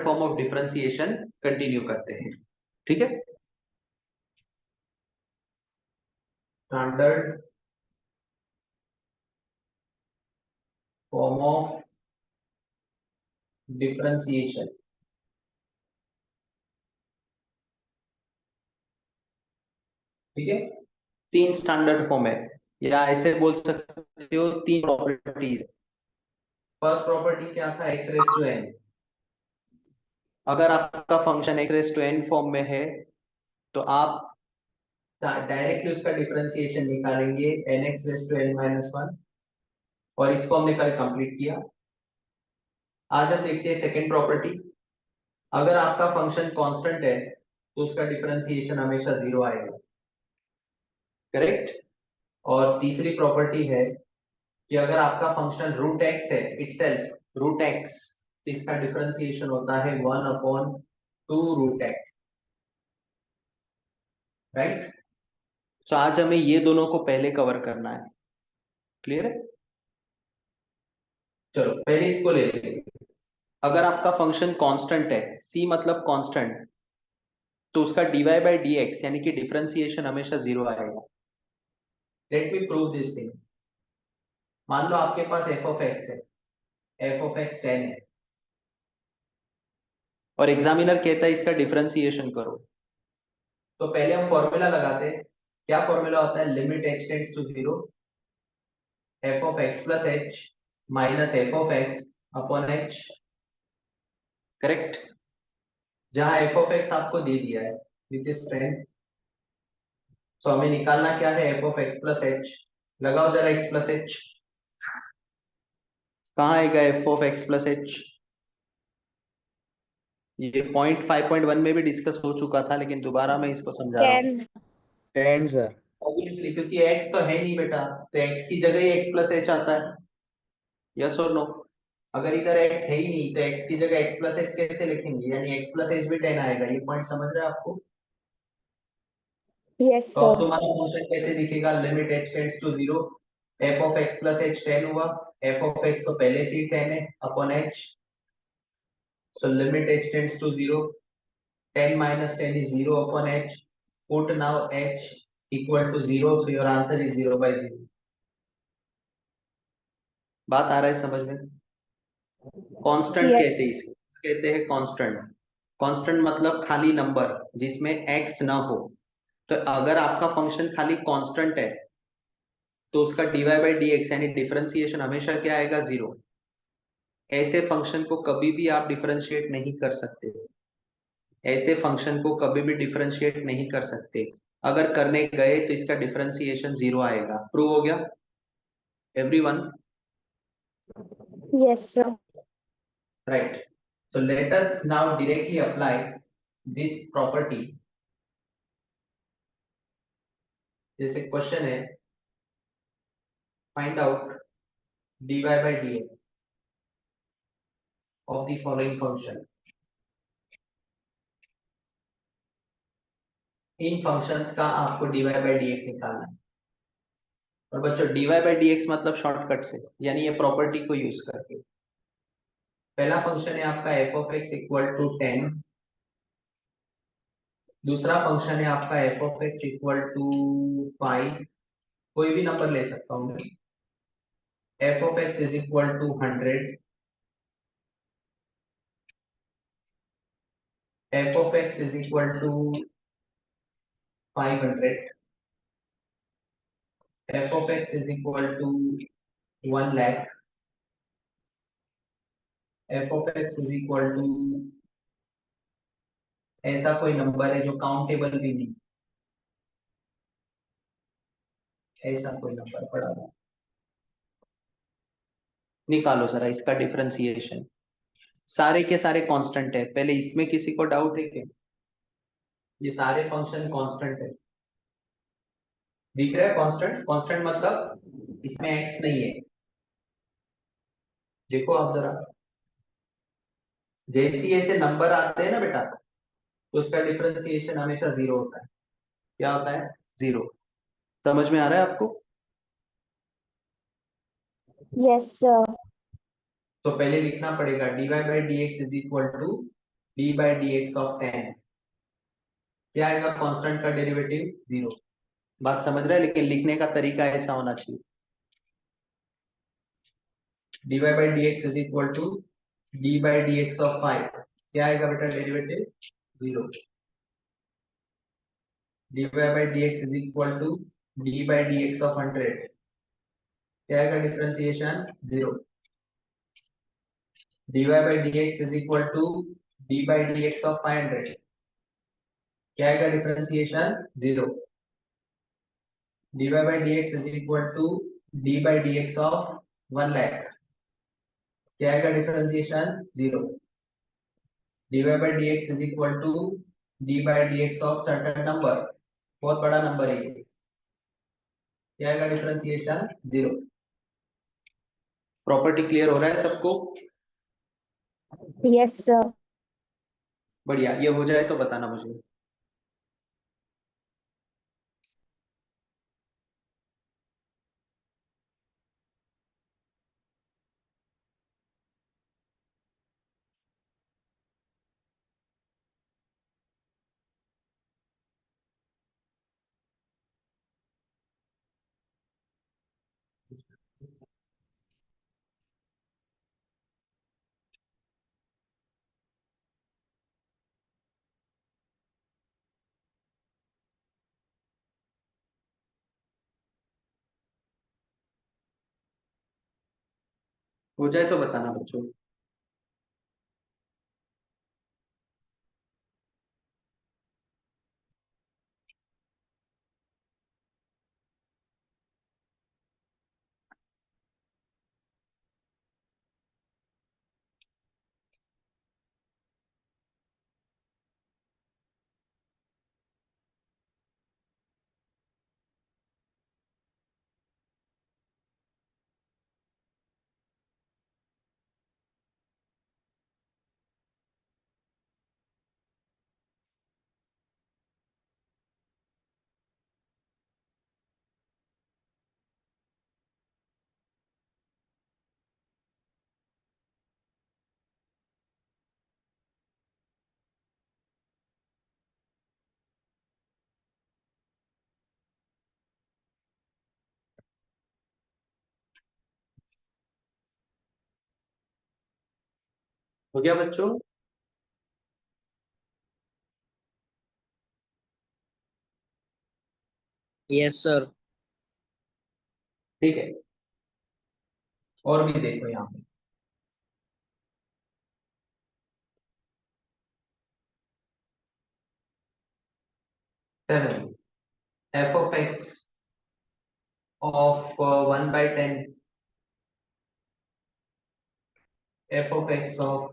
Form of differentiation continue करते हैं। ठीक है, स्टैंडर्ड फॉर्म ऑफ डिफरेंशिएशन। ठीक है, तीन स्टैंडर्ड फॉर्म है, या ऐसे बोल सकते हो तीन प्रॉपर्टीज। फर्स्ट प्रॉपर्टी क्या था, एक्स रेस टू एन। अगर आपका function x raise to n form में है तो आप डायरेक्टली उसका डिफरेंशिएशन निकालेंगे n x raise to n minus one, और इसको हमने कल कंप्लीट किया। आज हम देखते हैं सेकेंड प्रॉपर्टी। अगर आपका फंक्शन कांस्टेंट है तो उसका डिफरेंशिएशन हमेशा जीरो आएगा, करेक्ट। और तीसरी प्रॉपर्टी है कि अगर आपका फंक्शन रूट एक्स है इटसेल्फ, रूट एक्स, तो इसका डिफरेंशिएशन होता है one upon two root x, right. तो आज हमें ये दोनों को पहले कवर करना है, क्लियर है। चलो पहले इसको ले लेंगे। अगर आपका फंक्शन कांस्टेंट है, सी मतलब कांस्टेंट, तो उसका डीवाई बाई डी एक्स यानी कि डिफरेंशिएशन हमेशा जीरो आएगा। Let me prove this thing. मान लो आपके पास एफ ऑफ एक्स है, एफ ऑफ एक्स 10 है, और एग्जामिनर कहता है इसका डिफरेंशिएशन करो। तो पहले हम फॉर्मूला लगाते हैं। क्या फॉर्मूला होता है, limit h tends to zero, f of x plus h minus f of x upon h, correct. जहां एफ ऑफ एक्स आपको दे दिया है विच इज 10, सो हमें निकालना क्या है, f of x plus H. लगाओ जरा एक्स प्लस एच, कहाँ आएगा F of x plus H. ये पॉइंट 5.1 में भी डिस्कस हो चुका था, लेकिन दोबारा मैं इसको समझा रहा हूँ। 10 सर। ऑब्वियसली, क्योंकि एक्स तो है नहीं बेटा, तो एक्स की जगह ही एक्स प्लस एच आता है, यस और नो। अगर इधर एक्स है ही नहीं तो एक्स की जगह एक्स प्लस एच कैसे लिखेंगे, यानी एक्स प्लस एच भी 10 आएगा। ये पॉइंट समझ रहे हैं आपको। यस तो अब सर। तुम्हारा फंक्शन कैसे दिखेगा, limit h tends to zero, f of x plus h 10 हुआ, एफ ऑफ एक्स तो पहले से ही 10 है upon h, so limit h tends to zero, 10 minus 10 is 0 upon h. Put now h equal to 0, so your answer is 0 by 0. बात आ रहा है समझ में। Constant yes. कहते हैं इसको, कहते हैं कांस्टेंट। कांस्टेंट मतलब खाली नंबर जिसमें x ना हो। तो अगर आपका फंक्शन खाली कांस्टेंट है तो उसका dy बाई डी एक्स यानी डिफरेंशिएशन हमेशा क्या आएगा, जीरो। ऐसे फंक्शन को कभी भी आप डिफरेंशिएट नहीं कर सकते, ऐसे फंक्शन को कभी भी डिफरेंशिएट नहीं कर सकते। अगर करने गए तो इसका डिफरेंशिएशन जीरो आएगा। प्रूव हो गया everyone, yes sir. right? So let us now directly apply this property. जैसे क्वेश्चन है, find out dy by dx of the following function. In functions का आपको dy by dx निकालना है। और बच्चों dy by dx मतलब शॉर्टकट से, यानी ये प्रॉपर्टी को यूज करके। पहला फंक्शन है आपका f of x equal to 10, दूसरा फंक्शन है आपका f of x equal to 5, कोई भी नंबर ले सकता हूँ मैं। f of x is equal to 100, f of x is equal to 500, f of x is equal to 1 lakh, f of x is equal to ऐसा कोई number है जो काउंटेबल भी नहीं, ऐसा कोई नंबर पड़ा हुआ। निकालो जरा इसका डिफरेंशिएशन। सारे के सारे कांस्टेंट है, पहले इसमें किसी को डाउट है क्या, ये सारे फंक्शन कांस्टेंट है, दिख रहा है कांस्टेंट। कांस्टेंट मतलब इसमें x नहीं है। देखो आप जरा, जैसे ऐसे नंबर आते हैं ना बेटा, तो उसका डिफरेंशिएशन हमेशा जीरो होता है। क्या होता है, जीरो। समझ में आ रहा है आपको। Yes sir. तो पहले लिखना पड़ेगा dy by D x is equal to d by D x of 10 क्या आएगा? कांस्टेंट का डेरिवेटिव 0। बात समझ रहे हैं, लेकिन लिखने का तरीका ऐसा होना चाहिए। D y by D x is equal to d by D x of 5 क्या आएगा बेटा? Derivative 0। D y by D x is equal to d by D x of 100 क्या आएगा? Differentiation 0। D y by D x is equal to d by D x of 500 क्या आएगा? Differentiation 0। D y by D x is equal to d by D x of 1 lakh क्या आएगा? Differentiation 0। D y by D x is equal to d by D x of certain number, बहुत बड़ा number है ये, क्या आएगा? Differentiation 0। Property clear हो रहा है सबको? Yes sir. बढ़िया, ये हो जाए तो बताना मुझे। हो जाए तो बताना बच्चों। हो गया बच्चों? Yes sir. ठीक है, और भी देखो यहाँ पे। F of x of 1/10 F of x of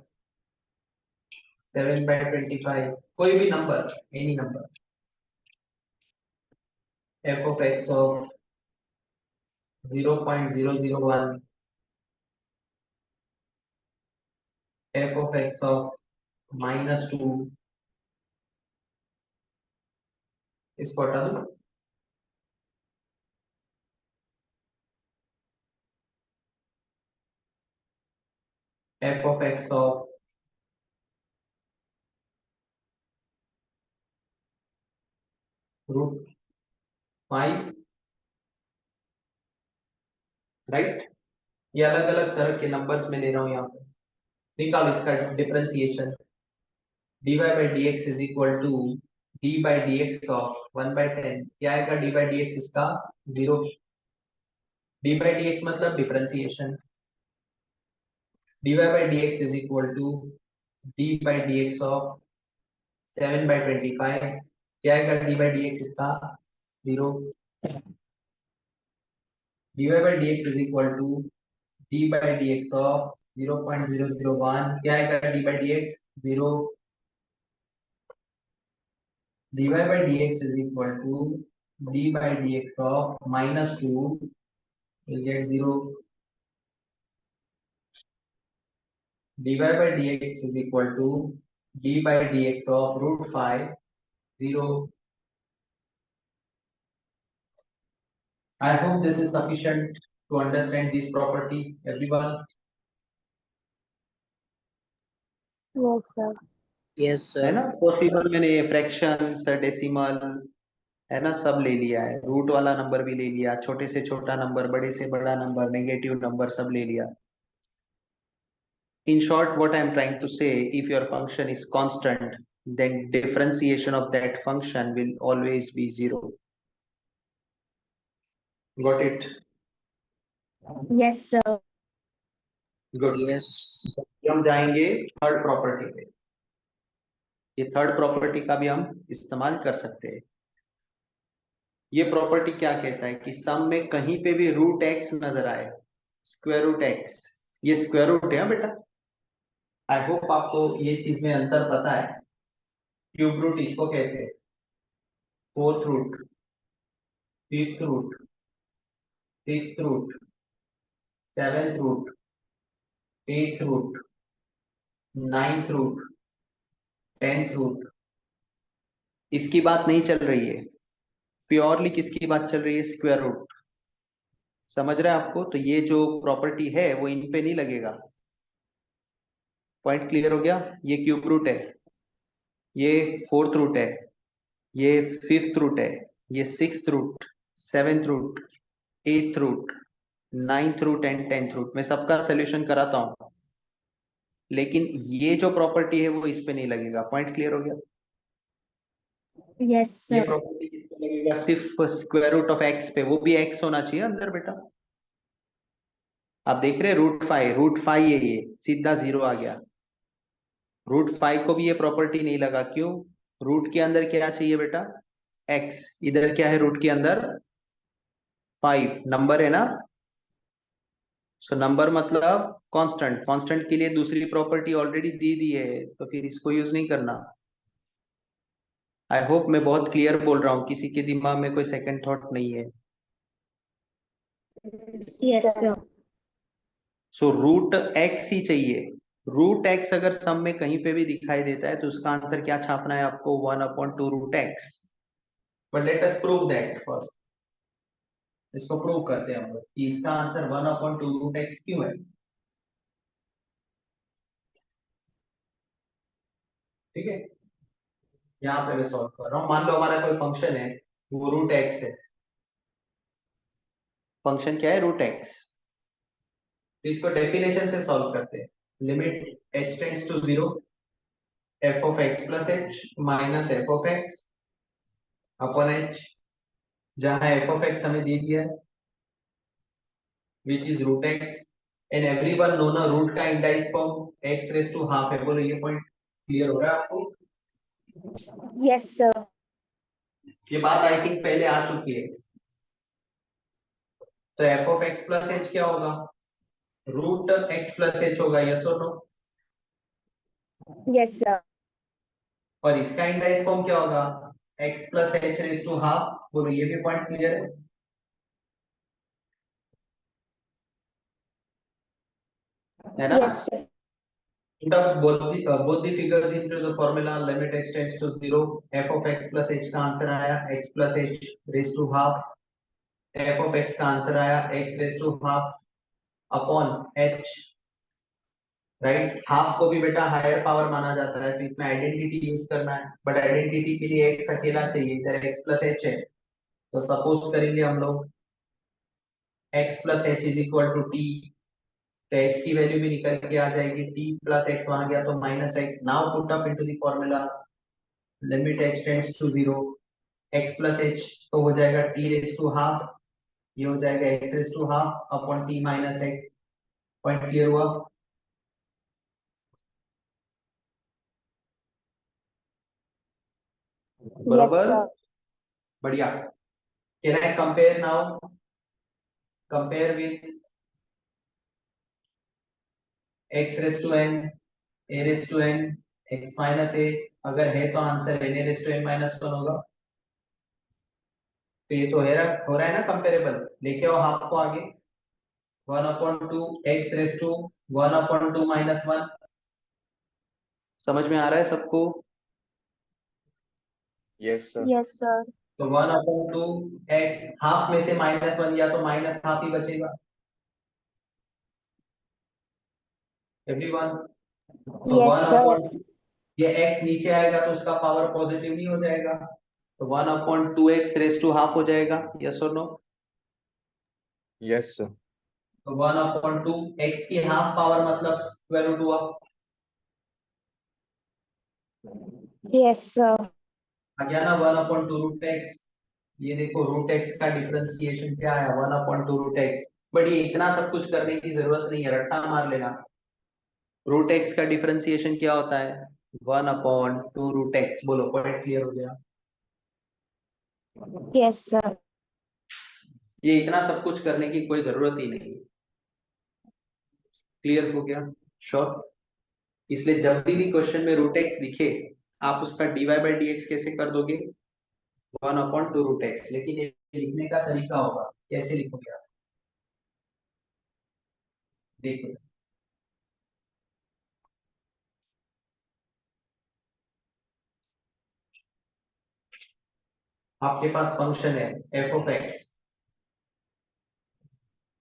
7/25 कोई भी number, any number, F of x of 0.001 F of x of -2 इसको हटा दो। F of x of √5 right. ये अलग अलग तरह के नंबर्स में ले रहा हूं यहाँ पे। निकालो इसका differentiation. D y by D x is equal to d by D x of 1/10 क्या आएगा? डी बाई डी एक्स इसका 0। डी बाई डी एक्स मतलब differentiation. D y by D x is equal to d by D x of 7/25 क्या आएगा? D by D x इसका 0। D y by D x is equal to d by D x of 0.001 क्या आएगा? D by D x 0। D y by D x is equal to d by D x of -2 will get 0. dy by dx is equal to d by dx of √5 0. I hope this is sufficient to understand this property, everyone. Yes sir. Yes है sir. ना। Possible मैंने fractions, decimal, है ना, सब ले लिया है। Root वाला नंबर भी ले लिया, छोटे से छोटा नंबर, बड़े से बड़ा नंबर, नेगेटिव नंबर सब ले लिया। In short, what I'm trying to say, if your function is constant, then differentiation of that function will always be zero. Got it? Yes, sir. Good. Yes हम जाएंगे third property पे। ये third property का भी हम इस्तेमाल कर सकते हैं। ये प्रॉपर्टी क्या कहता है कि सम में कहीं पे भी रूट एक्स नजर आए, स्क्वायर रूट एक्स, ये स्क्वायर रूट है बेटा। आई होप आपको ये चीज में अंतर पता है। क्यूब रूट इसको कहते हैं, fourth root, fifth root, sixth root, seventh root, eighth root, ninth root, tenth root. इसकी बात नहीं चल रही है, प्योरली किसकी बात चल रही है, स्क्वायर रूट। समझ रहे हैं आपको। तो ये जो प्रॉपर्टी है वो इन पे नहीं लगेगा। पॉइंट क्लियर हो गया। ये क्यूब रूट है, ये फोर्थ रूट है, ये फिफ्थ रूट है, ये sixth root, seventh root, eighth root, ninth root and tenth root. मैं सबका सोल्यूशन कराता हूं, लेकिन ये जो प्रॉपर्टी है वो इस पे नहीं लगेगा। पॉइंट क्लियर हो गया। Yes, ये sir. प्रॉपर्टी किस पे लगेगा, सिर्फ स्क्वायर रूट ऑफ एक्स पे, वो भी एक्स होना चाहिए अंदर बेटा। आप देख रहे हैं रूट फाइव है, ये सीधा जीरो आ गया। रूट फाइव को भी ये प्रॉपर्टी नहीं लगा, क्यों? रूट के अंदर क्या चाहिए बेटा, एक्स। इधर क्या है रूट के अंदर, फाइव नंबर है ना। सो नंबर मतलब कांस्टेंट, कांस्टेंट के लिए दूसरी प्रॉपर्टी ऑलरेडी दी दी है, तो फिर इसको यूज नहीं करना। आई होप मैं बहुत क्लियर बोल रहा हूँ, किसी के दिमाग में कोई सेकंड थॉट नहीं है। Yes, sir. So root x ही चाहिए। रूट एक्स अगर सम में कहीं पे भी दिखाई देता है तो उसका आंसर क्या छापना है आपको, 1/2 root x. But let us prove that first. इसको प्रूव करते हैं हम लोग कि इसका आंसर 1/2 रूट एक्स क्यों है। ठीक है, यहाँ पे मैं सॉल्व कर रहा हूँ। मान लो हमारा कोई फंक्शन है, वो रूट एक्स है। फंक्शन क्या है, रूट एक्स। तो इसको डेफिनेशन से सॉल्व करते हैं। Limit h tends to 0, f of x plus h minus f of x upon h, जहां f ऑफ x हमें दे दिया है which is root x, and everyone know ना रूट का indices form x raise to half है। बोलो ये point clear हो रहा है आपको। Yes, sir. ये बात आई थिंक पहले आ चुकी है। तो f of x plus h क्या होगा, रूट x प्लस h होगा, यस और नो। Yes, sir. और इसका इंडाइस फॉर्म क्या होगा, x plus h raise to half. बोलो ये भी पॉइंट क्लियर है। है ना। Yes, sir. Put up both the figures into the formula, limit x tends to 0, f of x plus h का आंसर आया x plus h raised to half, f of x का answer आया x raised to half upon h। Right, half को भी बेटा higher power माना जाता है, तो इसमें आइडेंटिटी यूज करना है। बट आइडेंटिटी के लिए x अकेला चाहिए, इधर x plus h है। तो सपोज करेंगे हम लोग x plus h is equal to t, तो h की वैल्यू भी निकल के आ जाएगी, t प्लस x वहां गया तो minus x। Now put up into the formula, limit h tends to 0, x plus h तो हो जाएगा t रेज टू हाफ, ये हो जाएगा x raise to half upon t minus x। Point clear हुआ। Yes, बरोबर, sir. बढ़िया। Can I compare now, compare with x raise to n, a raise to n, x minus a। अगर है तो answer n raise to n minus 1 होगा। तो ये तो हो रहा है ना कंपेरेबल। लेके आओ हाफ को आगे, 1/2 x रेज टू 1/2 माइनस 1। समझ में आ रहा है सबको। Yes sir. Yes, sir. तो 1/2 x, हाफ में से माइनस 1 या तो माइनस हाफ ही बचेगा एवरीवन। तो Yes, वन sir. अपॉन ये x नीचे आएगा तो उसका पावर पॉजिटिव नहीं हो जाएगा, तो 1/2x रेस टू हाफ हो जाएगा, यस और नो? Yes sir. तो 1/2 x की हाफ पावर मतलब स्क्वायर रूट हुआ, Yes, sir. आ गया ना 1/2 रूट एक्स। ये देखो रूट एक्स का डिफरेंशिएशन क्या है, 1/2 रूट एक्स। बट ये इतना सब कुछ करने की जरूरत नहीं है, रट्टा मार लेना। रूट एक्स का डिफरेंशिएशन क्या होता है, 1/2 रूट एक्स। बोलो, पॉइंट क्लियर हो गया? Yes, sir. ये इतना सब कुछ करने की कोई जरूरत ही नहीं। क्लियर हो गया? श्योर? इसलिए जब भी क्वेश्चन में रूट एक्स दिखे, आप उसका डीवाई बाई डी एक्स कैसे कर दोगे, 1/2 रूट एक्स। लेकिन ये लिखने का तरीका होगा, कैसे लिखोगे आप, देखो। आपके पास फंक्शन है f of x,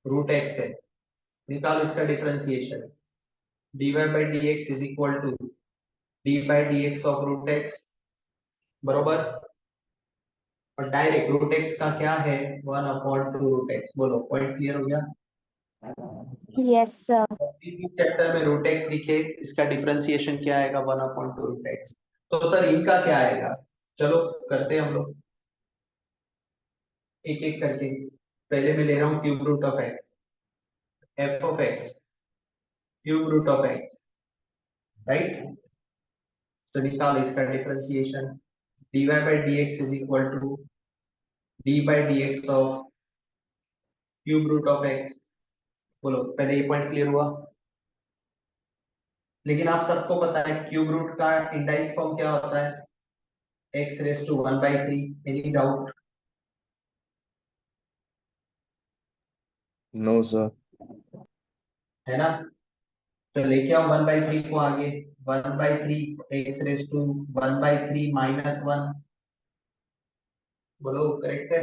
root x है, निकालो इसका differentiation. dy by D x is equal to d by D x of root x, बरोबर। और डायरेक्ट रूट एक्स का क्या है, 1/2 रूट एक्स। बोलो, पॉइंट क्लियर हो गया? Yes, sir. चैप्टर में रूट एक्स दिखे, इसका डिफरेंशिएशन क्या आएगा, 1/2 रूट एक्स। तो सर इनका क्या आएगा, चलो करते हैं हम लोग एक एक करके। पहले मैं ले रहा हूँ cube root of x, f of x cube root of x, right. तो निकालो इसका differentiation. dy by D x is equal to d by D x of cube root of x. बोलो, पहले ये पॉइंट क्लियर हुआ? लेकिन आप सबको पता है क्यूब रूट का इंडाइस फॉर्म क्या होता है, x raise to 1/3। Any doubt? No sir. है ना? तो लेके आओ 1/3 को आगे, 1/3 एक्स रेस टू 1/3 -1। बोलो, करेक्ट है?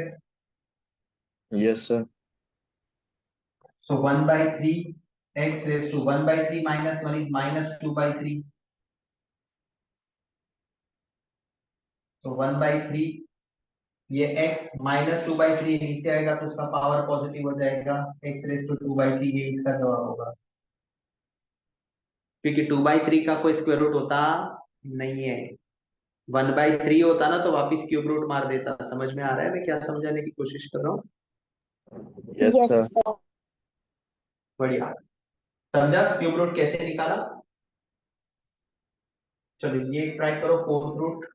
Yes sir. So 1/3 x raise to 1/3 -1 is -2/3। तो 1/3 ये x -2/3 नीचे आएगा तो उसका पावर पॉजिटिव हो जाएगा, x रेस टू 2/3, ये इसका जवाब होगा। क्योंकि 2/3 का कोई स्क्वायर रूट होता नहीं है। 1/3 होता ना तो वापिस क्यूब रूट मार देता। समझ में आ रहा है मैं क्या समझाने की कोशिश कर रहा हूँ? Yes Yes, sir. sir. बढ़िया। समझा क्यूब रूट कैसे निकाला? चलो ये ट्राई करो, फोर्थ रूट।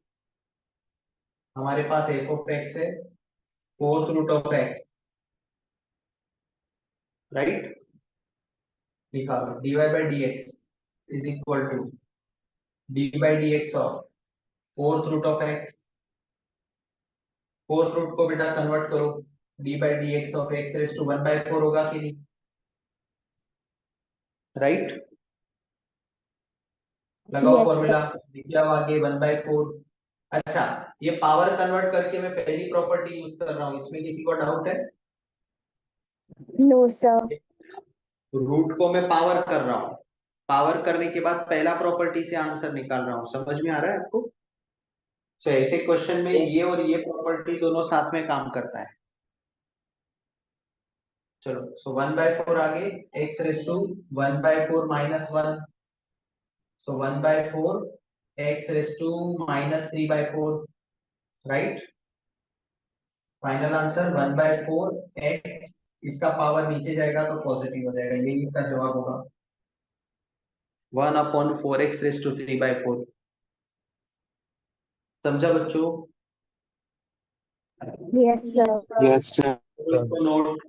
हमारे पास एफ ऑफ एक्स है, fourth root of x, right. निकालो dy by D x is equal to d by D x of fourth root of x. Fourth root को बेटा कन्वर्ट करो, d by D x of x raise to 1/4 होगा कि नहीं, right. लगाओ Yes, sir. Formula, लिख आओ आगे 1/4। अच्छा, ये पावर कन्वर्ट करके मैं पहली प्रॉपर्टी यूज कर रहा हूँ, इसमें किसी को डाउट है? No, sir. रूट को मैं पावर कर रहा हूँ, पावर करने के बाद पहला प्रॉपर्टी से आंसर निकाल रहा हूँ। समझ में आ रहा है आपको? तो ऐसे क्वेश्चन में ये और ये प्रॉपर्टी दोनों साथ में काम करता है। चलो, सो 1/4 आगे, x raise to 1/4 -1, so 1/4 x raise to -3/4, right. Final answer 1/4 x, इसका पावर नीचे जाएगा तो पॉजिटिव हो जाएगा, यही इसका जवाब होगा, 1/4 x रेस टू 3/4। समझा बच्चों? Yes, sir. Yes sir. तो नोट।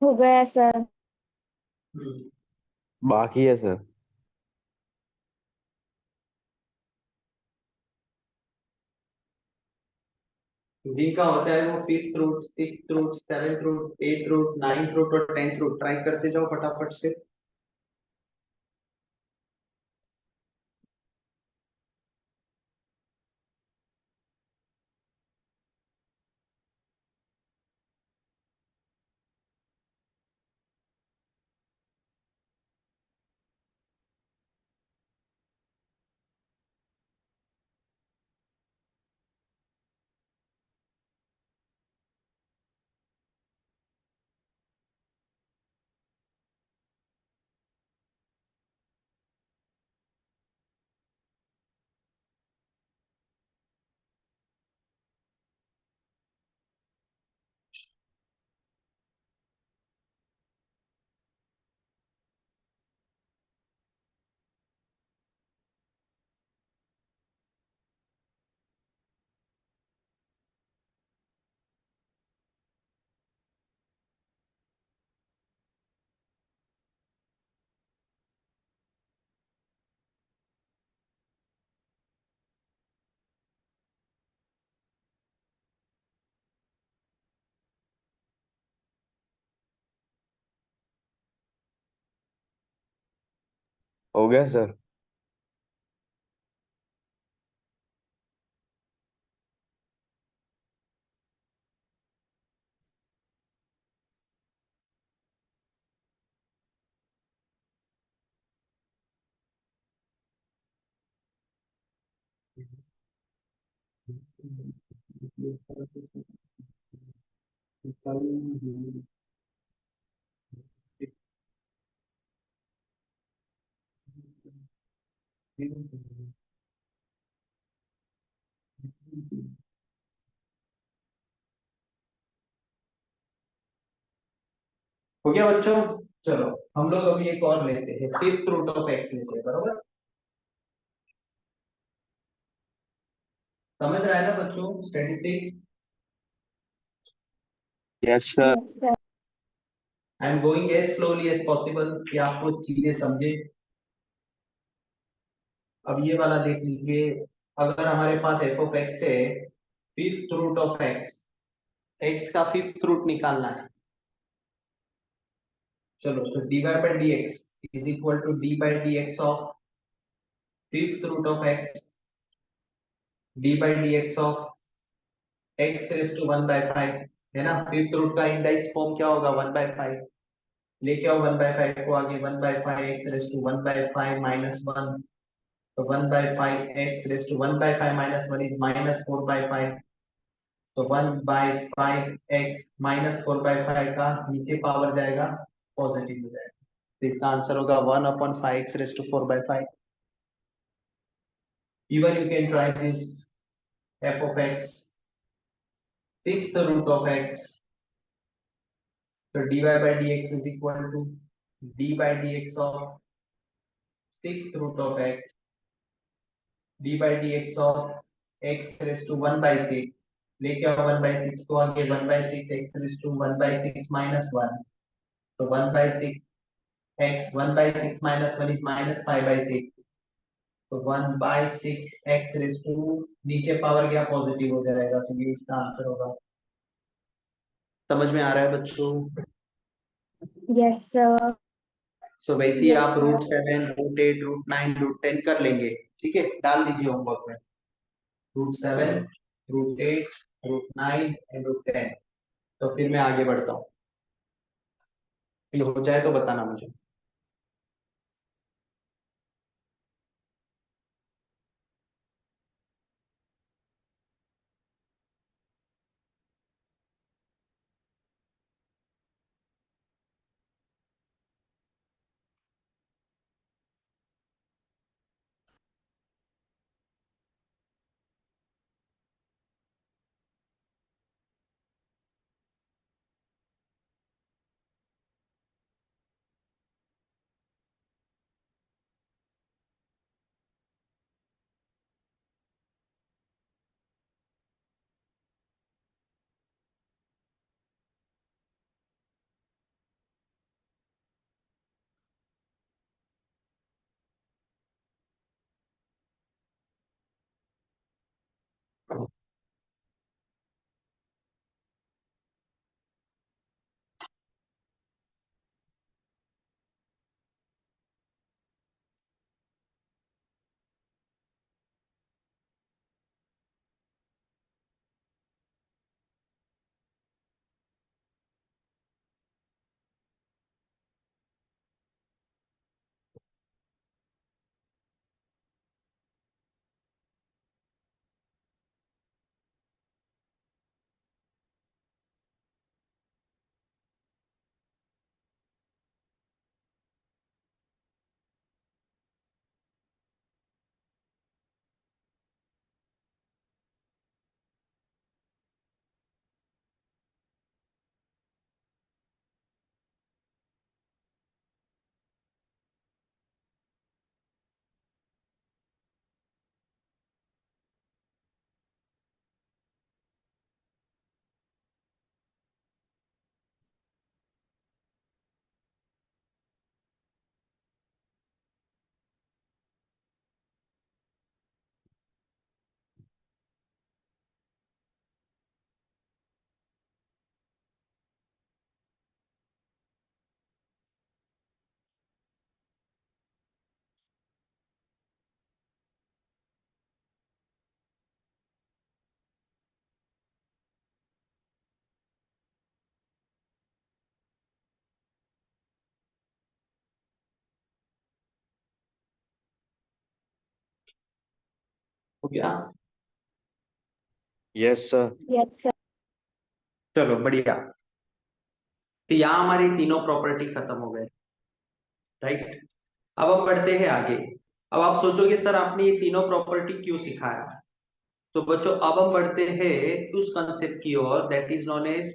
हो गया सर। बाकी है सर। डी का होता है वो fifth root, sixth root, seventh root, eighth root, ninth root और टेंथ रूट। ट्राई करते जाओ फटाफट से। हो गया सर। हो गया बच्चों। चलो हम लोग अभी एक और लेते हैं, फिफ्थ रूट ऑफ एक्स लेते हैं, बरोबर। समझ रहा है ना बच्चों statistics? Yes sir. Yes sir. I am going as slowly as possible कि आपको चीजें समझे। अब ये वाला देख लीजिए। अगर हमारे पास एफ ऑफ एक्स है, fifth root of x, x का फिफ्थ रूट निकालना है। चलो तो d y by D x is equal to d by D x of fifth root of x, d by D x of x raise to 1/5, है ना। Fifth root का indices form क्या होगा? 1/5। लेके आओ 1/5 को आगे, 1/5 एक्स रेस टू 1/5 माइनस 1। तो 1/5 x raise to 1/5 minus 1 is -4/5। तो 1/5 एक्स -4/5 का नीचे पावर जाएगा, पॉजिटिव हो जाएगा। तो इसका आंसर होगा 1/5 x raise to 4/5। Even you can try this f of x, sixth root of x. तो dy by dx is equal to d by dx of sixth root of x, d by dx of x raised to 1/6। लेके आओ 1/6 को आगे, 1/6 x raised to 1/6 minus 1। तो 1/6 x, 1/6 minus 1 is -5/6। तो 1/6 x raised to, नीचे power गया positive हो जाएगा, तो ये इसका आंसर होगा। समझ में आ रहा है बच्चों? Yes sir. सो वैसे ही यस आप सर। √7, √8, √9, √10 कर लेंगे। ठीक है, डाल दीजिए होमवर्क में। √7, √8, √9 एंड √10। तो फिर मैं आगे बढ़ता हूँ। ये हो जाए तो बताना मुझे। हो गया? Yes sir. Yes, sir. चलो बढ़िया। तो यहाँ हमारी तीनों प्रॉपर्टी खत्म हो गए, राइट? अब हम बढ़ते हैं आगे। अब आप सोचोगे सर आपने ये तीनों प्रॉपर्टी क्यों सिखाया? तो बच्चों अब हम बढ़ते हैं उस कंसेप्ट की ओर that is known as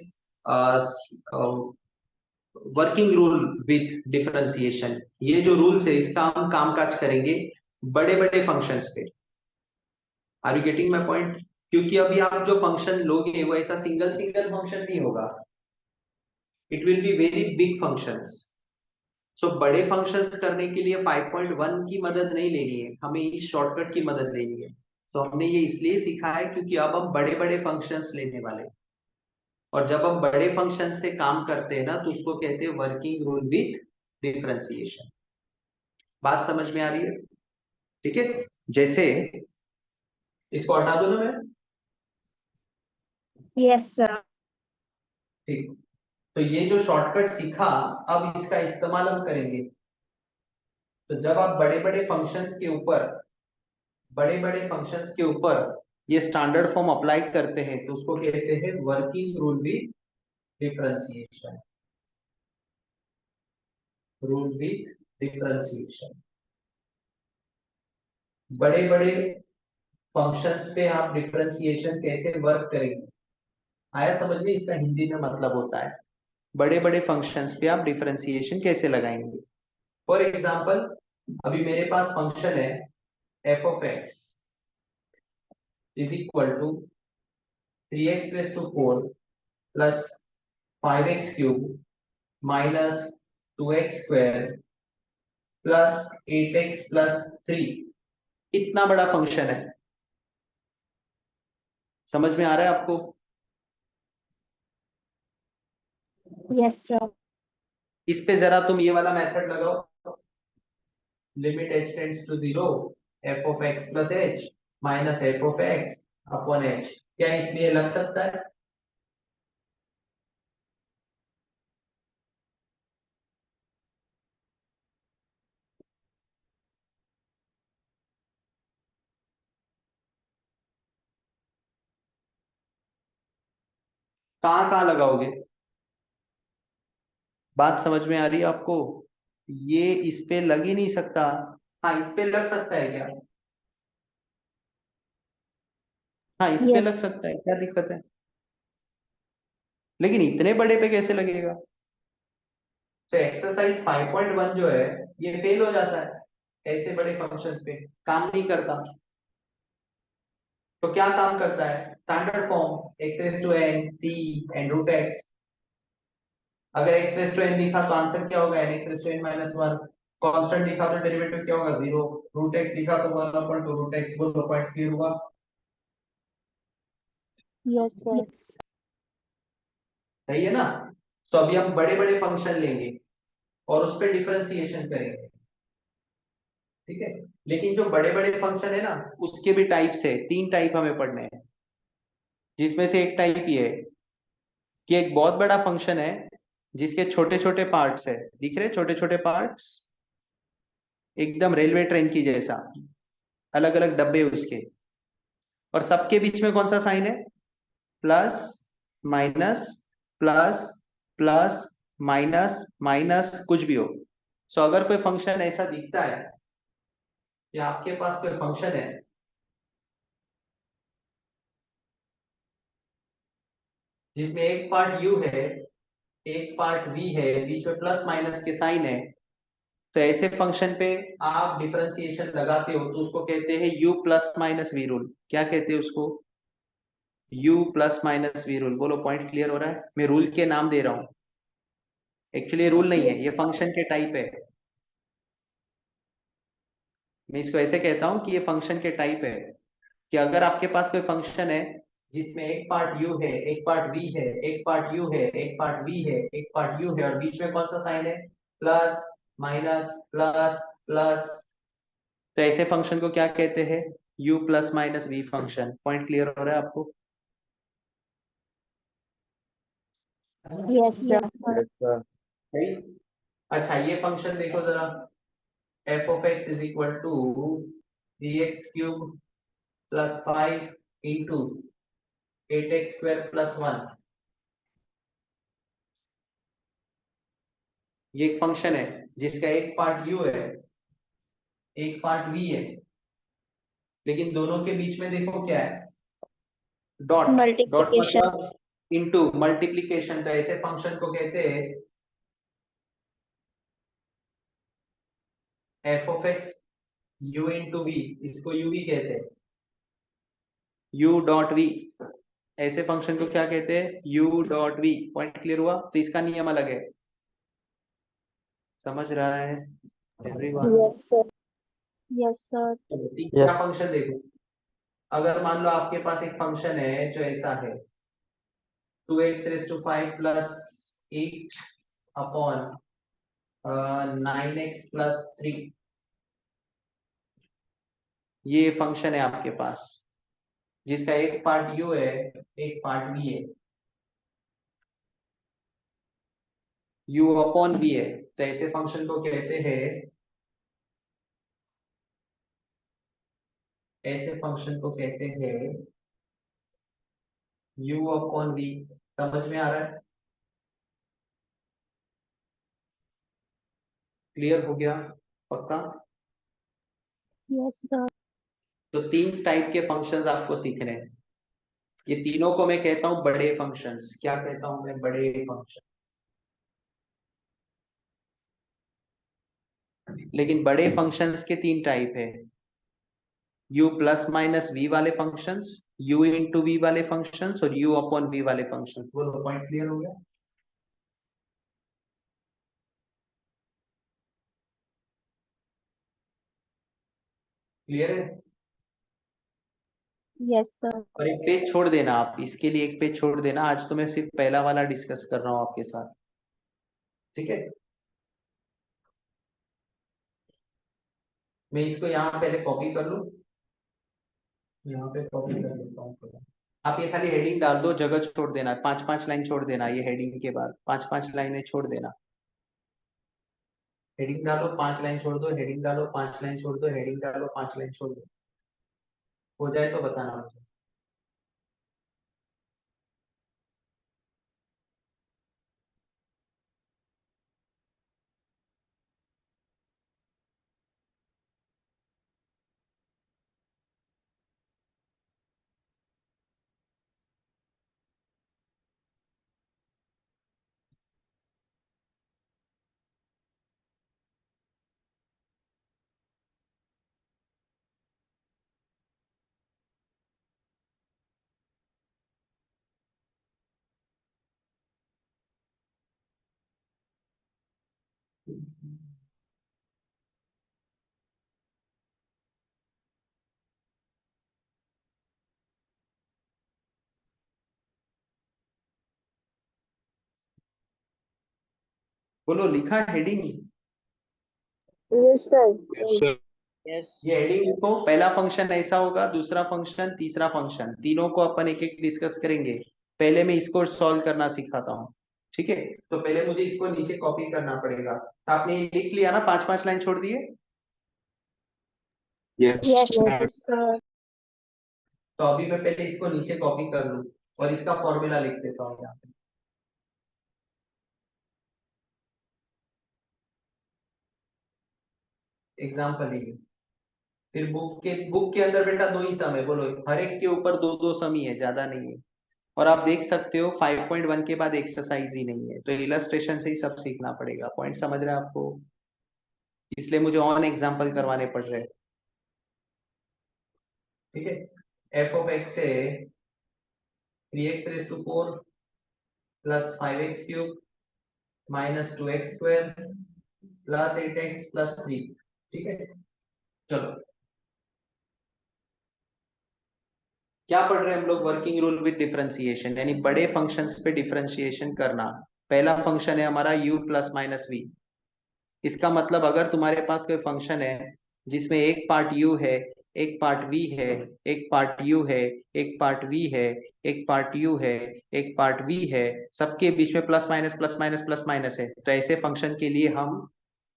working rule with differentiation. ये जो रूल्स है इसका हम कामकाज करेंगे बड़े बड़े फंक्शंस पे। Are you getting my point? क्योंकि अभी आप जो फंक्शन लोगे वो ऐसा सिंगल सिंगल फंक्शन नहीं होगा, it will be very big functions. So बड़े फंक्शंस करने के लिए 5.1 की मदद नहीं लेनी है, हमें इस शॉर्टकट की मदद लेनी है। तो हमने ये इसलिए सीखा है क्योंकि अब हम बड़े बड़े फंक्शंस लेने वाले हैं, और जब हम बड़े फंक्शन से काम करते हैं ना तो उसको कहते हैं वर्किंग रूल विथ डिफरेंशिएशन। बात समझ में आ रही है? ठीक है, जैसे इसको हटा दो ना मैं। Yes, sir. ठीक, तो ये जो शॉर्टकट सीखा अब इसका इस्तेमाल हम करेंगे। तो जब आप बड़े बड़े फंक्शंस के ऊपर ये स्टैंडर्ड फॉर्म अप्लाई करते हैं तो उसको कहते हैं working rule with differentiation. Rule with differentiation. बड़े बड़े फंक्शंस पे आप डिफरेंशिएशन कैसे वर्क करेंगे, आया समझ में? इसका हिंदी में मतलब होता है बड़े बड़े फंक्शंस पे आप डिफरेंशिएशन कैसे लगाएंगे। फॉर एग्जांपल अभी मेरे पास फंक्शन है f of x is equal to 3x raise to 4 plus 5x cube minus 2x square plus 8x plus 3। इतना बड़ा फंक्शन है, समझ में आ रहा है आपको? Yes, sir. इस पे जरा तुम ये वाला मेथड लगाओ, limit h tends to 0 f of x plus h minus f of x upon h। क्या इसमें लग सकता है? कहाँ कहाँ लगाओगे? बात समझ में आ रही है आपको? ये इस पे लग ही नहीं सकता। हाँ इस पे लग सकता है क्या? हाँ इस पे Yes. लग सकता है, क्या दिक्कत है? लेकिन इतने बड़े पे कैसे लगेगा? तो एक्सरसाइज 5.1 जो है ये फेल हो जाता है, ऐसे बड़े फंक्शंस पे काम नहीं करता। तो क्या काम करता है? Standard form x raise to n c and root x। अगर x रेज टू n लिखा तो आंसर क्या होगा? n x raise to n minus 1। Constant लिखा तो डेरिवेटिव क्या होगा? 0। रूट x लिखा तो 1 अपॉन 2 रूट x। बोलो पॉइंट क्लियर हुआ? Yes, sir. सही है ना? तो अभी हम बड़े बड़े फंक्शन लेंगे और उस पर डिफरेंशिएशन करेंगे, ठीक है? लेकिन जो बड़े बड़े फंक्शन है ना उसके भी टाइप्स है, 3 टाइप हमें पढ़ने हैं। जिसमें से एक टाइप ये है कि एक बहुत बड़ा फंक्शन है जिसके छोटे छोटे पार्ट्स है, दिख रहे छोटे छोटे पार्ट्स, एकदम रेलवे ट्रेन की जैसा, अलग अलग डब्बे उसके, और सबके बीच में कौन सा साइन है? Plus minus plus plus minus minus, कुछ भी हो। सो अगर कोई फंक्शन ऐसा दिखता है कि आपके पास कोई फंक्शन है जिसमें एक पार्ट u है एक पार्ट v है, बीच में प्लस माइनस के साइन है, तो ऐसे फंक्शन पे आप डिफरेंशिएशन लगाते हो तो उसको कहते हैं u plus minus v rule. क्या कहते हैं उसको? u plus minus v rule. बोलो पॉइंट क्लियर हो रहा है? मैं रूल के नाम दे रहा हूँ, एक्चुअली रूल नहीं है, ये फंक्शन के टाइप है। मैं इसको ऐसे कहता हूँ कि ये फंक्शन के टाइप है कि अगर आपके पास कोई फंक्शन है जिसमें एक पार्ट u है एक पार्ट v है, एक पार्ट u है एक पार्ट v है, एक पार्ट u है, और बीच में कौन सा साइन है? प्लस माइनस प्लस प्लस, तो ऐसे फंक्शन को क्या कहते हैं? u plus minus v function. Point clear हो रहा है आपको? Yes, sir. Yes sir. सही। अच्छा ये फंक्शन देखो जरा, f of x is equal to 3x cube plus 5 into 8x² plus 1, ये एक फंक्शन है जिसका एक पार्ट u है, एक पार्ट v है, लेकिन दोनों के बीच में देखो क्या है, डॉट। Dot multiplication. मतलब इनटू मल्टीप्लिकेशन, तो ऐसे फंक्शन को कहते हैं f of x u into v, इसको u भी कहते हैं, u डॉट वी। ऐसे फंक्शन को क्या कहते हैं, u dot v. Point clear हुआ? तो इसका नियम अलग है, समझ रहा है everyone? Yes sir. Yes sir. क्या फंक्शन देखो, अगर मान लो आपके पास एक फंक्शन है जो ऐसा है 2x⁵ प्लस 8 अपॉन 9x+3, ये फंक्शन है आपके पास जिसका एक पार्ट u है, एक पार्ट v है, u अपॉन v है। तो ऐसे फंक्शन को कहते हैं, ऐसे फंक्शन को कहते हैं u अपॉन v। समझ में आ रहा है? क्लियर हो गया? पक्का? Yes sir. तो 3 टाइप के फंक्शंस आपको सीखने हैं, ये तीनों को मैं कहता हूं बड़े फंक्शंस। क्या कहता हूं मैं? बड़े फंक्शन। लेकिन बड़े फंक्शंस के 3 टाइप है, u प्लस माइनस v वाले फंक्शंस, u इंटू v वाले फंक्शंस और u अपॉन v वाले फंक्शंस। बोलो, पॉइंट क्लियर हो गया? क्लियर है? Yes sir. और एक पेज छोड़ देना आप, इसके लिए एक पेज छोड़ देना। आज तो मैं सिर्फ पहला वाला डिस्कस कर रहा हूं आपके साथ, ठीक है? मैं इसको यहाँ पहले कॉपी कर लूं, यहाँ पे कॉपी कर लेता हूँ। आप ये खाली हेडिंग डाल दो, जगह छोड़ देना, 5-5 लाइन छोड़ देना, ये हेडिंग के बाद 5-5 लाइनें छोड़ देना। हेडिंग डालो, 5 लाइन छोड़ दो, हेडिंग डालो, 5 लाइन छोड़ दो, हेडिंग डालो, 5 लाइन छोड़ दो। हो जाए तो बताना मुझे। बोलो, लिखा हेडिंग? Yes sir. ये हेडिंग लिखो, पहला फंक्शन ऐसा होगा, दूसरा फंक्शन, तीसरा फंक्शन, तीनों को अपन एक एक डिस्कस करेंगे। पहले मैं इसको सॉल्व करना सिखाता हूँ, ठीक है? तो पहले मुझे इसको नीचे कॉपी करना पड़ेगा। तो आपने ये लिख लिया ना, 5-5 लाइन छोड़ दिए? Yes yes sir. सर। तो अभी मैं पहले इसको नीचे कॉपी कर लूं और इसका फॉर्मूला लिख देता हूँ यहाँ पे। एग्जाम्पल लीजिए। फिर बुक के अंदर बेटा 2 ही सम है, बोलो हर एक के ऊपर 2-2 सम ही है, ज्यादा नहीं है। और आप देख सकते हो 5.1 के बाद एक्सरसाइज ही नहीं है, तो इलस्ट्रेशन से ही सब सीखना पड़ेगा। पॉइंट समझ रहे हैं आपको? इसलिए मुझे ऑन एग्जाम्पल करवाने पड़ रहे हैं, ठीक है? एफ ऑफ एक्स है 3x⁴ plus 5x³ minus 2x² plus 8x+3, ठीक है? चलो, क्या पढ़ रहे हैं हम लोग? वर्किंग रूल विद डिफरेंशिएशन, यानी बड़े फंक्शंस पे डिफरेंशिएशन करना। पहला फंक्शन है हमारा u प्लस माइनस v। इसका मतलब अगर तुम्हारे पास कोई फंक्शन है जिसमें एक पार्ट u है, एक पार्ट v है, एक पार्ट u है, एक पार्ट v है, एक पार्ट u है, एक पार्ट v है, सबके बीच में plus minus plus minus plus minus है, तो ऐसे फंक्शन के लिए हम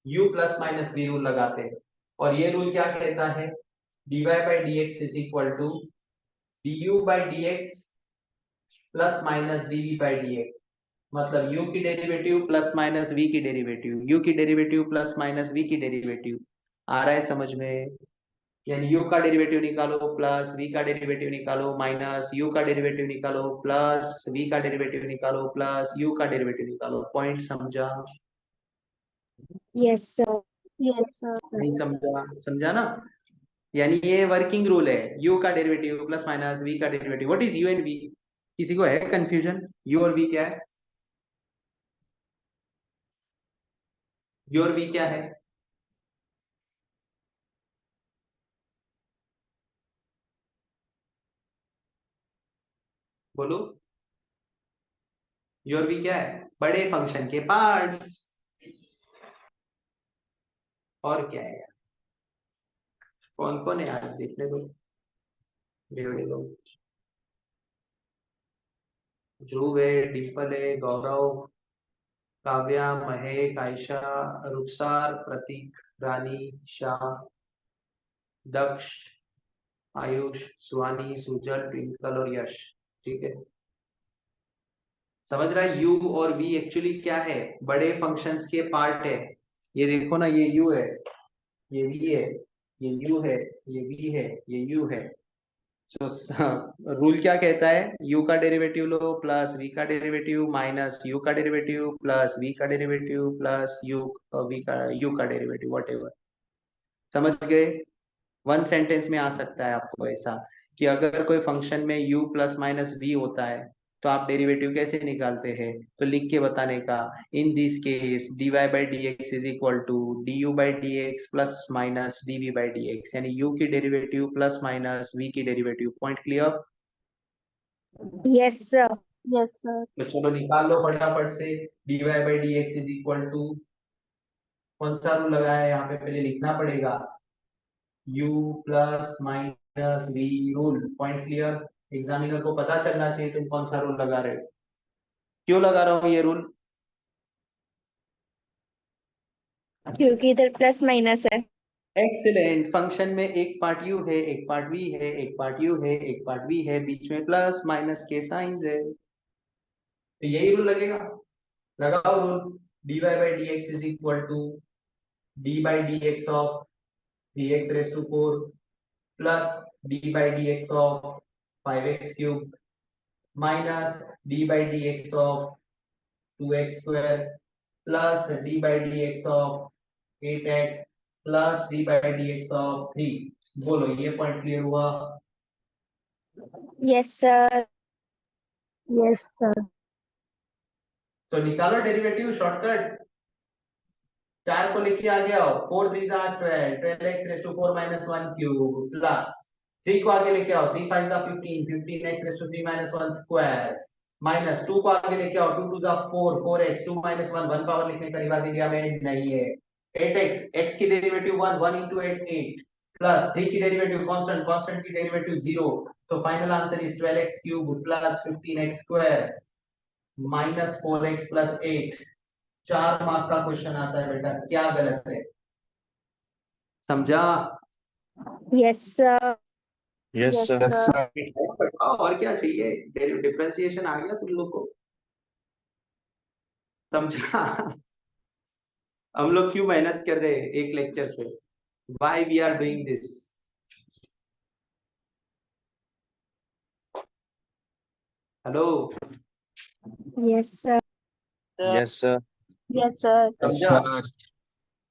u plus minus v rule लगाते हैं। और ये रूल क्या कहता है? dy by dx is equal to du by dx plus minus dv by dx, मतलब u की डेरिवेटिव प्लस माइनस v की डेरिवेटिव, u की डेरिवेटिव प्लस माइनस v की डेरिवेटिव। आ रहा है समझ में? यानी u का डेरिवेटिव निकालो प्लस v का डेरिवेटिव निकालो माइनस u का डेरिवेटिव निकालो प्लस v का डेरिवेटिव निकालो प्लस u का डेरिवेटिव निकालो। पॉइंट समझा? Yes, sir. Yes, sir. नहीं समझा? समझा ना? यानी ये वर्किंग रूल है, u का डेरिवेटिव प्लस माइनस v का derivative. What is u and v? किसी को है कंफ्यूजन? u और v क्या है? u और v क्या है? बोलो, u और v क्या है? बड़े फंक्शन के पार्ट्स। और क्या है? कौन कौन है आज देखने दो, बेवड़े लोग। ध्रुव है, डिम्पल है, गौरव, काव्या, महक, आयशा, रुखसार, प्रतीक, रानी, शाह, दक्ष, आयुष, सुहानी, सुजल, ट्विंकल और यश। ठीक है, समझ रहा है? u और v एक्चुअली क्या है? बड़े फंक्शंस के पार्ट है। ये देखो ना, ये u है, ये v है, ये u है, ये v है, ये u है। तो रूल क्या कहता है? u का डेरिवेटिव लो प्लस v का डेरिवेटिव माइनस u का डेरिवेटिव प्लस v का डेरिवेटिव प्लस u का डेरिवेटिव, व्हाटएवर। समझ गए? वन सेंटेंस में आ सकता है आपको ऐसा कि अगर कोई फंक्शन में u प्लस माइनस v होता है तो आप डेरिवेटिव कैसे निकालते हैं, तो लिख के बताने का। In this case dy by D x is equal to du by D x plus minus dv by D x, यानी u की डेरिवेटिव प्लस माइनस v की derivative. Point clear? Yes, sir. Yes, sir. तो चलो निकाल लो फटाफट से। dy by D x is equal to, कौन सा रूल लगा है यहाँ पे पहले लिखना पड़ेगा, u plus minus v rule. Point clear? Examiner को पता चलना चाहिए तुम कौन सा रूल लगा रहे हो। क्यों लगा रहा हूँ ये रूल? क्योंकि इधर प्लस माइनस है। एक्सीलेंट। फंक्शन में एक पार्ट u है, एक पार्ट v है, एक पार्ट u है, एक पार्ट v है, बीच में प्लस माइनस के साइंस है, तो यही रूल लगेगा। लगाओ rule. dy by D x is equal to d by D x of 3x raise to 4 plus d by D x of 5x cube minus d by D x of 2x square plus d by D x of 8x plus d by D x of 3। बोलो, ये point clear हुआ? Yes, sir. Yes, sir. तो निकालो derivative shortcut. 4 को लिख के आ गया हो, 4 3 जा 12, 12x raise to 4 minus 1 cube plus 3 को आगे लेके आओ, 3 5 जा 15, 15x raise to 3 minus 1 square minus 2 को आगे लेके आओ, 2 2 जा 4, 4x 2 माइनस 1, 1 पावर लिखने का रिवाज इंडिया में नहीं है। 8x, x की डेरिवेटिव 1, 1 into 8 8 प्लस 3 की डेरिवेटिव कांस्टेंट, कांस्टेंट की डेरिवेटिव 0, तो final answer is 12x cube plus 15x square minus 4x plus 8। 4 mark का क्वेश्चन आता है बेटा, क्या गलत है? समझा? Yes, sir. Yes Yes, sir. sir. और क्या चाहिए? डिफरेंशिएशन आ गया तुम लोग को? समझा? हम लोग क्यों मेहनत कर रहे हैं एक लेक्चर से? Why we are doing this? Hello, Yes, sir. Yes sir. Yes, sir. समझा?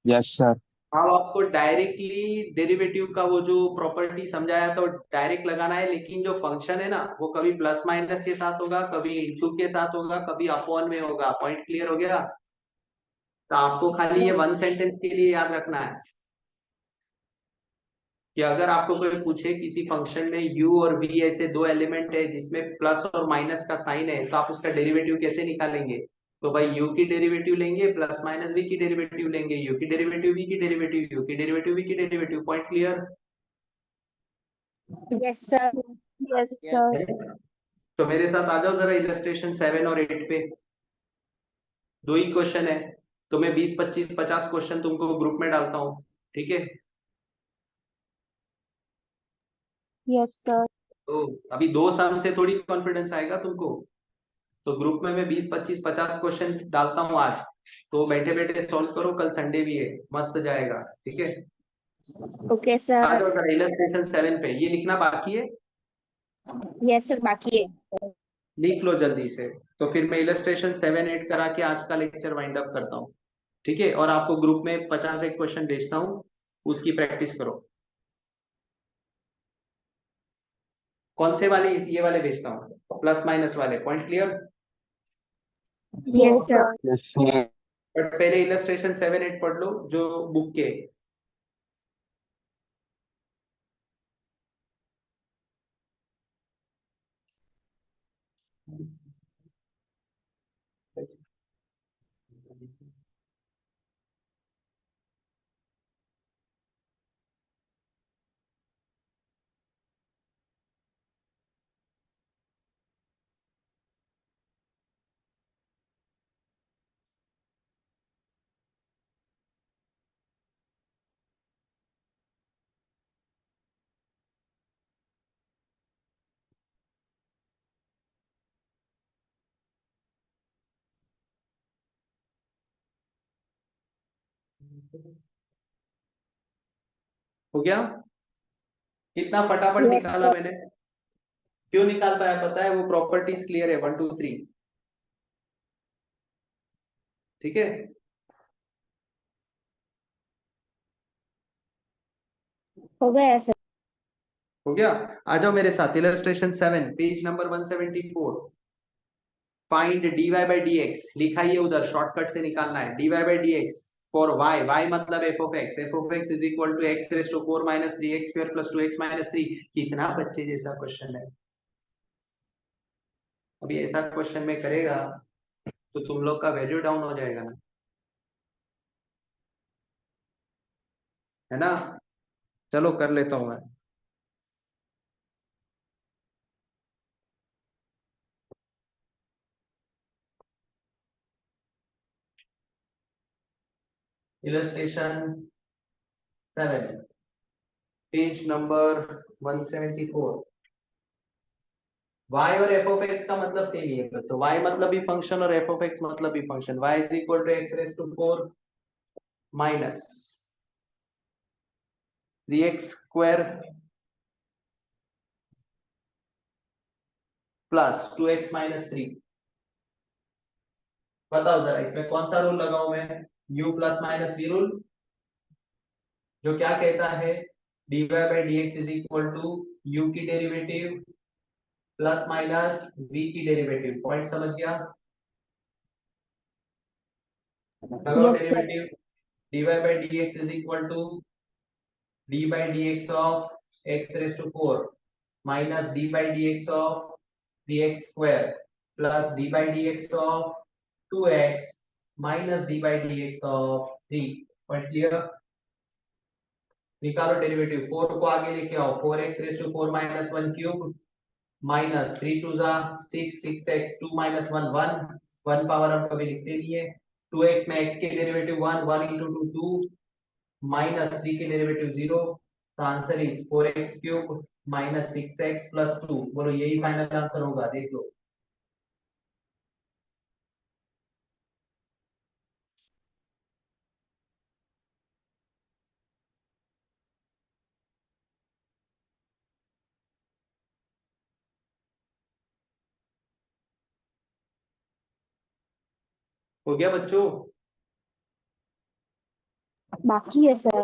Yes sir. अब आपको डायरेक्टली डेरिवेटिव का वो जो प्रॉपर्टी समझाया तो डायरेक्ट लगाना है, लेकिन जो फंक्शन है ना वो कभी प्लस माइनस के साथ होगा, कभी इंटू के साथ होगा, कभी अपॉन में होगा। पॉइंट क्लियर हो गया? तो आपको खाली ये वन सेंटेंस के लिए याद रखना है कि अगर आपको कोई पूछे किसी फंक्शन में u और v ऐसे दो एलिमेंट है जिसमें प्लस और माइनस का साइन है, तो आप उसका डेरिवेटिव कैसे निकालेंगे? तो भाई u की डेरिवेटिव लेंगे प्लस माइनस v की डेरिवेटिव लेंगे, u की डेरिवेटिव v की डेरिवेटिव, u की डेरिवेटिव v की derivative. Point clear? Yes, sir. Yes, sir. तो मेरे साथ आ जाओ जरा इलस्ट्रेशन 7 और 8 पे। दो ही क्वेश्चन है, तो मैं 20 25 50 क्वेश्चन तुमको ग्रुप में डालता हूँ, ठीक है? Yes sir. तो अभी 2 सम से थोड़ी कॉन्फिडेंस आएगा तुमको। तो ग्रुप में मैं 20 25 50 क्वेश्चन डालता हूँ आज, तो बैठे बैठे सॉल्व करो, कल संडे भी है, मस्त जाएगा। ठीक है, ओके आ सर। जाओ जरा इलस्ट्रेशन 7 पे। ये लिखना बाकी है, यस सर, बाकी है। लिख लो जल्दी से। तो फिर मैं इलस्ट्रेशन 7 8 करा के आज का लेक्चर वाइंड अप करता हूँ। ठीक है, और आपको ग्रुप में 50 एक क्वेश्चन भेजता हूँ, उसकी प्रैक्टिस करो। कौन से वाले? ये वाले भेजता हूँ, प्लस माइनस वाले। Point clear? Yes sir. Yes, sir. But पहले इलस्ट्रेशन 7 8 पढ़ लो जो बुक के। हो गया? कितना फटाफट यस निकाला सर। मैंने। क्यों निकाल पाया पता है? वो प्रॉपर्टीज क्लियर है, 1 2 3। ठीक है, हो गया सर। हो गया। आ जाओ मेरे साथ, illustration 7 page number 174। Find dy by dx। लिखा ही है उधर, शॉर्टकट से निकालना है। dy by dx for y, y मतलब f of x is equal to x raise to 4 minus 3x square plus 2x minus 3। कितना बच्चे जैसा क्वेश्चन है। अभी ऐसा क्वेश्चन में करेगा तो तुम लोग का वैल्यू डाउन हो जाएगा ना, है ना? चलो कर लेता हूं मैं। Illustration 7 page number 174। y और f of x का मतलब सेम ही है, तो y मतलब भी फंक्शन और f of x मतलब भी function. y is equal to x raise to 4 minus 3x square plus 2x minus 3। बताओ जरा इसमें कौन सा रूल लगाऊं मैं? u plus minus v rule, जो क्या कहता है dy by dx is equal to u की डेरिवेटिव प्लस माइनस v की डेरिवेटिव। पॉइंट समझ गया? लगाओ yes sir. Derivative. dy by dx is equal to d by dx of x raised to 4 minus d by dx of 3x square plus d by dx of 2x minus d by dx of 3। Point clear? निकालो derivative. 4 को आगे लेके आओ, 4x raise to 4 minus 1 cube minus 3 to जा 6 6x 2 minus 1 1 1 power हम कभी लिखते नहीं है। 2x में x के डेरिवेटिव 1 1 into 2 2 माइनस 3 के डेरिवेटिव 0। तो answer is 4x cube minus 6x plus 2। बोलो यही फाइनल आंसर होगा, देख लो। हो गया बच्चों? बाकी है सर।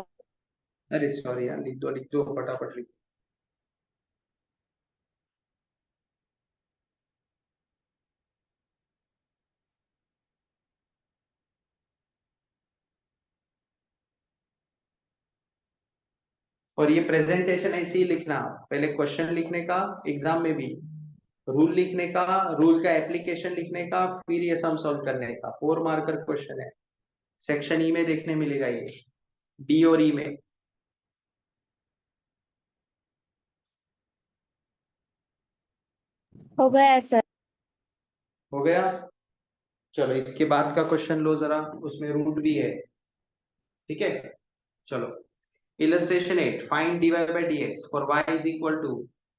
अरे सॉरी यार, लिख दो फटाफट लिख। और ये प्रेजेंटेशन ऐसे ही लिखना, पहले क्वेश्चन लिखने का एग्जाम में भी, रूल लिखने का, रूल का एप्लीकेशन लिखने का, फिर ये सम सॉल्व करने का। 4 मार्कर क्वेश्चन है, सेक्शन ई में देखने मिलेगा ये, डी और ई में। हो गया सर। हो गया? चलो इसके बाद का क्वेश्चन लो जरा, उसमें रूट भी है। ठीक है, चलो। Illustration 8 find dy by dx for y is equal to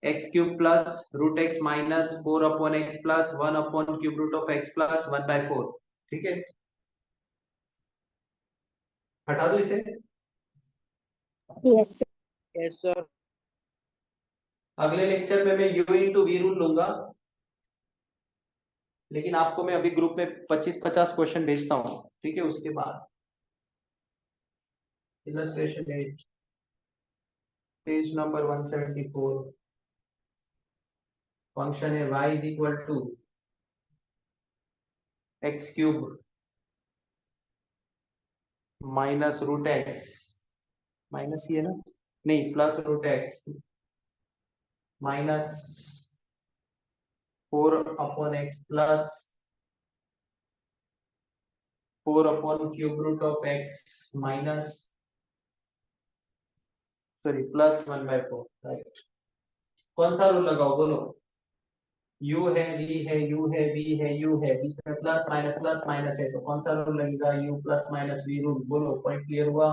x cube plus root x minus 4/x plus 1/क्यूब रूट ऑफ एक्स प्लस 1/4। ठीक है, हटा दो इसे। Yes. Yes, sir. अगले लेक्चर में मैं यू इंटू वी रूल लूंगा, लेकिन आपको मैं अभी ग्रुप में 25-50 क्वेश्चन भेजता हूँ। ठीक है, उसके बाद इलस्ट्रेशन 8 पेज नंबर 174 फंक्शन है y is equal to x cube minus root x, minus ही है ना, नहीं plus root x minus 4/x plus 4/क्यूब root of x minus sorry plus 1/4। Right, कौन सा रूल लगाओ बोलो? u है, v है, u है, v है, u है, बीच में प्लस माइनस है, तो कौन सा रूल लगेगा? u plus minus v rule. बोलो, पॉइंट क्लियर हुआ?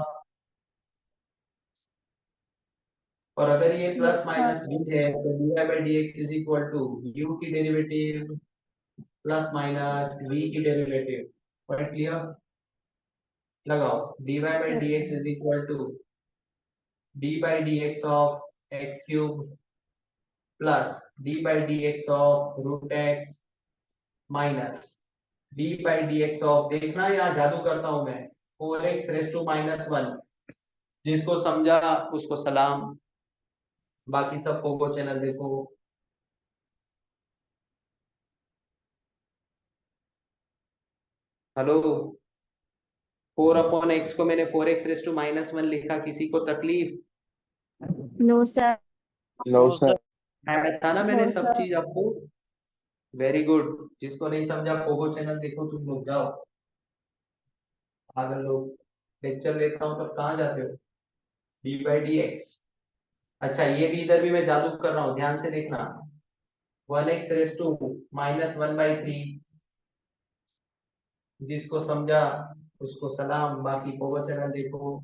और अगर ये प्लस माइनस v है तो dy by dx is equal to u की डेरिवेटिव प्लस माइनस v की डेरिवेटिव। Point clear? लगाओ, dy by Yes. dx is equal to d by dx of x cube plus d by dx of root x minus d by dx of, देखना यहाँ जादू करता हूं मैं, 4x race to minus 1। जिसको समझा उसको सलाम, बाकी सबको वो चैनल देखो। हेलो, 4/x को मैंने 4x रेस टू माइनस 1 लिखा, किसी को तकलीफ? No, sir. No, sir. मैं बताना मैंने No, सब sir. चीज आपको। वेरी गुड, जिसको नहीं समझा पोगो चैनल देखो, तुम लोग जाओ। अगर लोग लेक्चर लेता हूँ तब कहाँ जाते हो? D by D x. अच्छा, ये भी इधर भी मैं जादू कर रहा हूँ, ध्यान से देखना। 1x रेस टू माइनस 1/3, जिसको समझा उसको सलाम, बाकी पोगो चैनल देखो।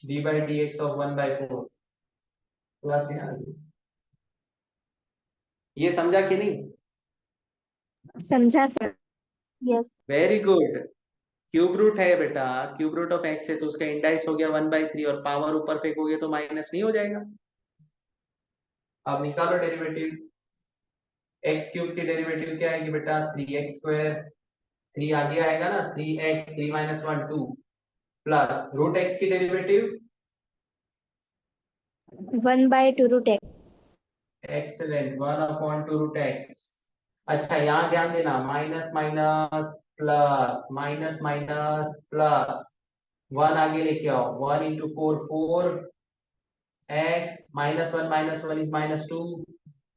D by D x of 1/4 plus यहाँ, ये समझा कि नहीं? समझा sir. Yes. Very good. Cube root है बेटा, क्यूब रूट ऑफ एक्स है तो उसका इंडाइस हो गया 1/3, और पावर ऊपर फेंकोगे तो माइनस नहीं हो जाएगा? अब निकालो डेरिवेटिव। एक्स क्यूब की डेरिवेटिव क्या आएगी बेटा? 3x²। 3 आगे आएगा ना, 3x, 3 minus 1 2 plus root x की derivative 1/2 root x. Excellent, 1/2 root x. अच्छा, यहाँ ध्यान देना, minus minus plus, minus minus plus, 1 आगे लेके आओ, 1 इंटू 4 4 एक्स माइनस 1 इज -2।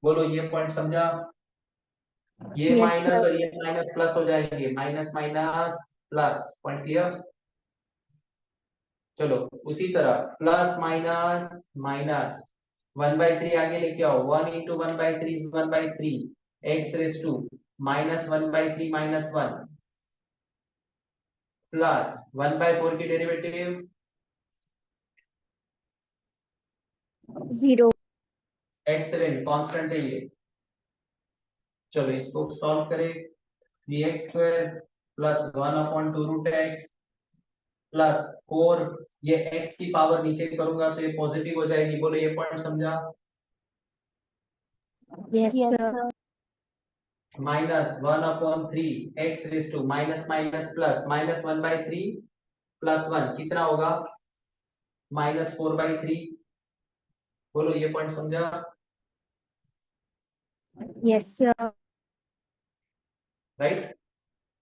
बोलो, ये पॉइंट समझा? ये Yes, माइनस sir. और ये माइनस प्लस हो जाएंगे, minus minus plus. Point clear? चलो, उसी तरह प्लस माइनस माइनस 1/3 आगे लेके आओ, 1 into 1/3 is 1/3 x raise to -1/3 -1 plus 1/4 की डेरिवेटिव 0. एक्सेलेंट, कांस्टेंट है ये। चलो, इसको सॉल्व करें। 3x² plus 1/2 root x plus 4, ये x की पावर नीचे करूंगा तो ये पॉजिटिव हो जाएगी। बोलो, ये पॉइंट समझा? Yes, Yes, sir. sir. -1/3 x raise to minus minus plus -1/3 plus 1 कितना होगा? -4/3। बोलो, ये पॉइंट समझा? Yes, sir. राइट,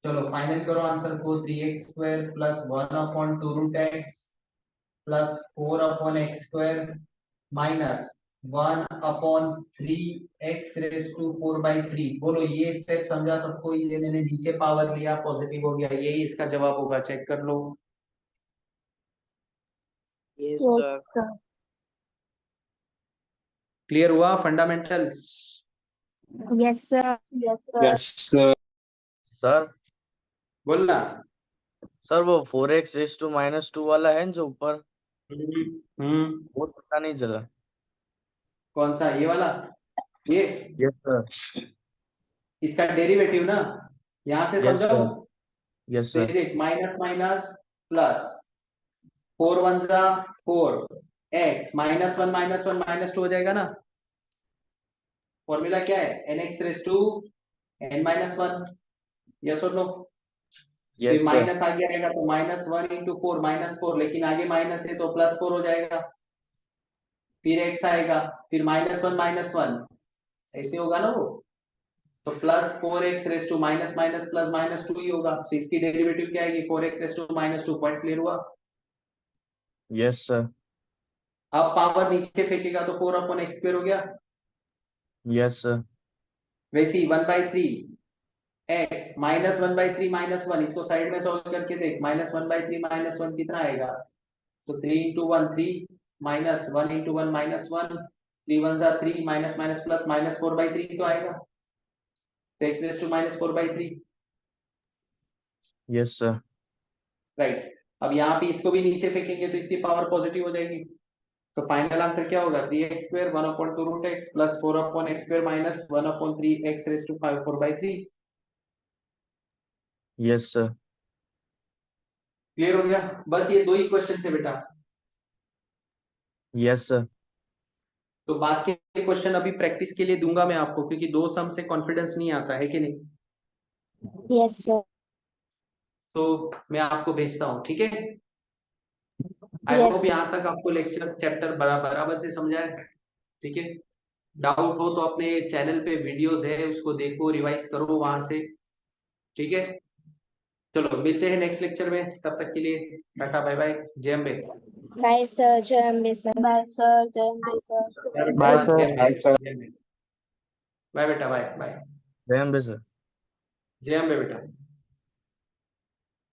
चलो फाइनल करो आंसर को। 3x² plus 1/2 root x plus 4/x² minus 1/3 x raise to 4/3। बोलो, ये स्टेप समझा सबको? ये मैंने नीचे पावर लिया, पॉजिटिव हो गया, यही इसका जवाब होगा, चेक कर लो। Yes, Yes, sir. sir. Clear हुआ fundamentals? Yes, sir. Yes, sir. Yes, sir. Sir बोलना। सर वो 4x⁻² वाला है ना जो ऊपर, हम्म वो पता नहीं चला। कौन सा, ये वाला, ये Yes, sir. इसका डेरिवेटिव ना, यहां से Yes, समझो। sir. Yes, sir. देख माइनस माइनस प्लस, 4 1 जा 4, x -1 -1 -2 हो जाएगा ना। फॉर्मूला क्या है, nx raise to n-1, yes और नो। फिर Yes, sir. माइनस आगे आएगा तो -1 × 4 -4, लेकिन आगे माइनस है तो +4 हो जाएगा। फिर x आएगा, फिर -1 -1, ऐसे होगा ना वो, तो +4x raise to minus minus plus -2 ही होगा। तो इसकी डेरिवेटिव क्या आएगी, 4x raise to -2। Point clear हुआ। Yes, sir. अब पावर नीचे फेंकेगा तो 4/x² हो गया। Yes, sir. वैसे ही 1/3 x -1/3 -1, इसको साइड में सॉल्व करके देख, -1/3 -1 कितना आएगा, तो 3 × 1 3, -1 × 1 -1, 3 1 जा 3, माइनस माइनस प्लस -4/3 तो आएगा, तो x raise to -4/3। Yes, sir. Right. अब यहाँ पे इसको भी नीचे फेंकेंगे तो इसकी पावर पॉजिटिव हो जाएगी। तो फाइनल आंसर क्या होगा, 3x² 1/2√x plus 4/x² minus 1/3x raise to 4/3। Yes, sir. Clear हो गया। बस ये 2 ही क्वेश्चन थे बेटा। Yes, sir. तो बाकी के क्वेश्चन अभी प्रैक्टिस के लिए दूंगा मैं आपको, क्योंकि 2 सम से कॉन्फिडेंस नहीं आता है कि नहीं। Yes, sir. तो मैं आपको भेजता हूँ, ठीक है। आई Yes. होप यहाँ तक आपको लेक्चर चैप्टर बराबर से समझा है, ठीक है। डाउट हो तो अपने चैनल पे वीडियोस है, उसको देखो, रिवाइज करो वहां से, ठीक है। चलो मिलते हैं नेक्स्ट लेक्चर में, तब तक के लिए टाटा बाय बाय, जय Ambe. Bye, sir. Jai Ambe, sir. Bye, sir. Jai Ambe, sir. Bye, sir. Bye, sir. Bye बेटा, बाय बाय, Remember, sir. जय अम्बे बेटा।